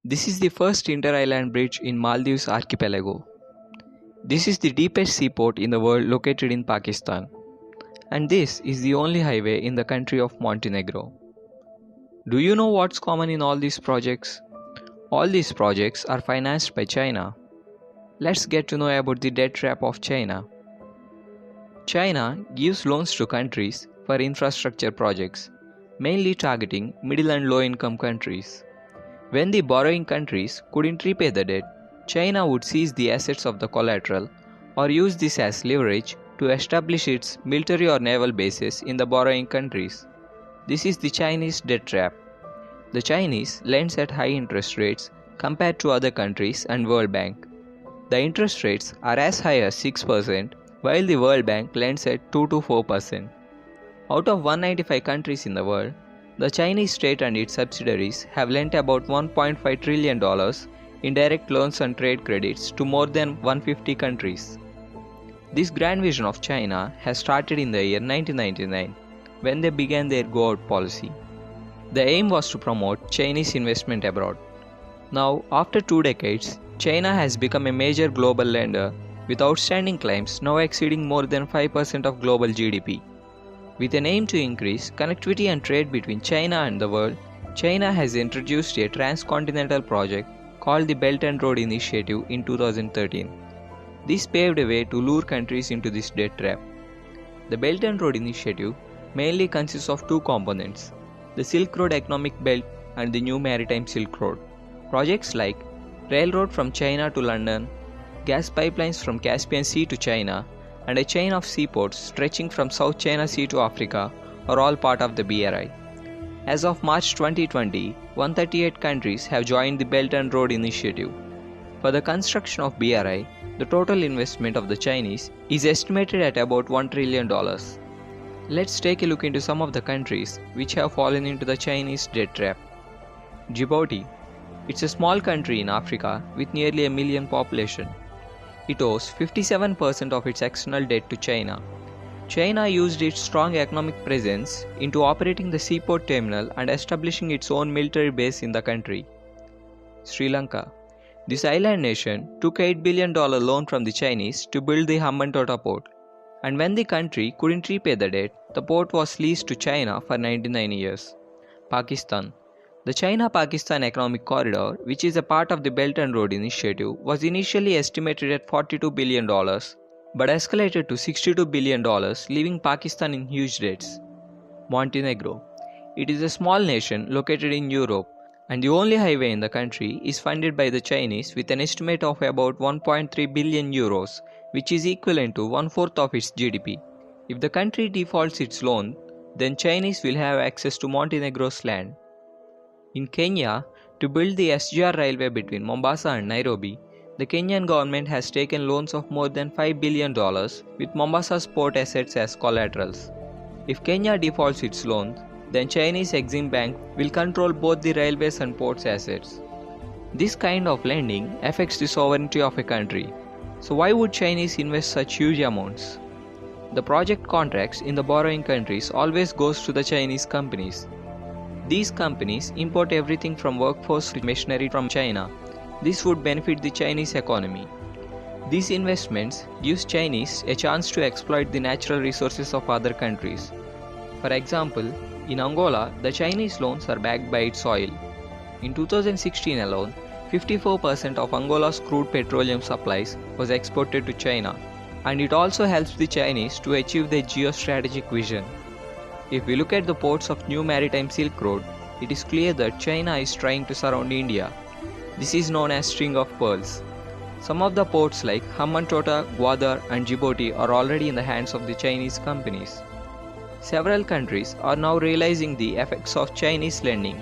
This is the first inter-island bridge in Maldives archipelago. This is the deepest seaport in the world located in Pakistan. And this is the only highway in the country of Montenegro. Do you know what's common in all these projects? All these projects are financed by China. Let's get to know about the debt trap of China. China gives loans to countries for infrastructure projects, mainly targeting middle and low income countries. When the borrowing countries couldn't repay the debt, China would seize the assets of the collateral or use this as leverage to establish its military or naval bases in the borrowing countries. This is the Chinese debt trap. The Chinese lends at high interest rates compared to other countries and World Bank. The interest rates are as high as 6%, while the World Bank lends at 2 to 4%. Out of 195 countries in the world, the Chinese state and its subsidiaries have lent about $1.5 trillion in direct loans and trade credits to more than 150 countries. This grand vision of China has started in the year 1999, when they began their Go Out policy. The aim was to promote Chinese investment abroad. Now, after 2 decades, China has become a major global lender, with outstanding claims now exceeding more than 5% of global GDP. With an aim to increase connectivity and trade between China and the world, China has introduced a transcontinental project called the Belt and Road Initiative in 2013. This paved a way to lure countries into this debt trap. The Belt and Road Initiative mainly consists of 2 components: the Silk Road Economic Belt and the New Maritime Silk Road. Projects like railroad from China to London, gas pipelines from Caspian Sea to China, and a chain of seaports stretching from South China Sea to Africa are all part of the BRI. As of March 2020, 138 countries have joined the Belt and Road Initiative. For the construction of BRI, the total investment of the Chinese is estimated at about $1 trillion. Let's take a look into some of the countries which have fallen into the Chinese debt trap. Djibouti. It's a small country in Africa with nearly a million population. It owes 57% of its external debt to China. China used its strong economic presence into operating the seaport terminal and establishing its own military base in the country. Sri Lanka. This island nation took $8 billion loan from the Chinese to build the Hambantota port. And when the country couldn't repay the debt, the port was leased to China for 99 years. Pakistan. The China-Pakistan Economic Corridor, which is a part of the Belt and Road Initiative, was initially estimated at $42 billion, but escalated to $62 billion, leaving Pakistan in huge debts. Montenegro. It is a small nation located in Europe, and the only highway in the country is funded by the Chinese with an estimate of about 1.3 billion euros, which is equivalent to 1/4 of its GDP. If the country defaults its loan, then Chinese will have access to Montenegro's land. In Kenya, to build the SGR railway between Mombasa and Nairobi, the Kenyan government has taken loans of more than $5 billion with Mombasa's port assets as collaterals. If Kenya defaults its loans, then Chinese Exim Bank will control both the railways and ports assets. This kind of lending affects the sovereignty of a country. So why would Chinese invest such huge amounts? The project contracts in the borrowing countries always goes to the Chinese companies. These companies import everything from workforce to machinery from China. This would benefit the Chinese economy. These investments gives Chinese a chance to exploit the natural resources of other countries. For example, in Angola, the Chinese loans are backed by its oil. In 2016 alone, 54% of Angola's crude petroleum supplies was exported to China, and it also helps the Chinese to achieve their geostrategic vision. If we look at the ports of New Maritime Silk Road, it is clear that China is trying to surround India. This is known as string of pearls. Some of the ports like Hambantota, Gwadar and Djibouti are already in the hands of the Chinese companies. Several countries are now realizing the effects of Chinese lending.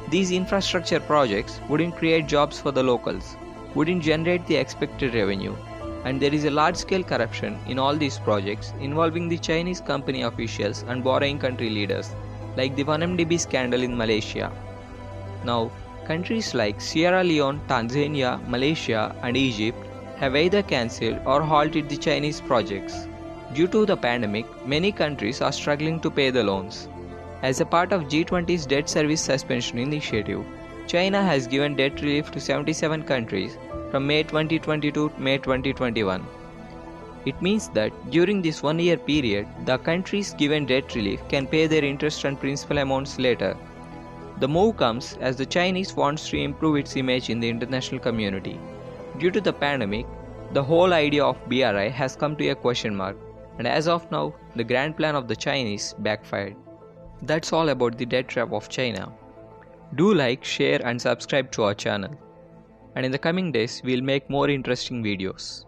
These infrastructure projects wouldn't create jobs for the locals, wouldn't generate the expected revenue, and there is a large-scale corruption in all these projects involving the Chinese company officials and borrowing country leaders, like the 1MDB scandal in Malaysia. Now, countries like Sierra Leone, Tanzania, Malaysia, and Egypt have either cancelled or halted the Chinese projects. Due to the pandemic, many countries are struggling to pay the loans. As a part of G20's debt service suspension initiative, China has given debt relief to 77 countries from May 2022 to May 2021. It means that during this 1-year period, the countries given debt relief can pay their interest and principal amounts later. The move comes as the Chinese wants to improve its image in the international community. Due to the pandemic, the whole idea of BRI has come to a question mark, and as of now, the grand plan of the Chinese backfired. That's all about the debt trap of China. Do like, share and subscribe to our channel. And in the coming days, we'll make more interesting videos.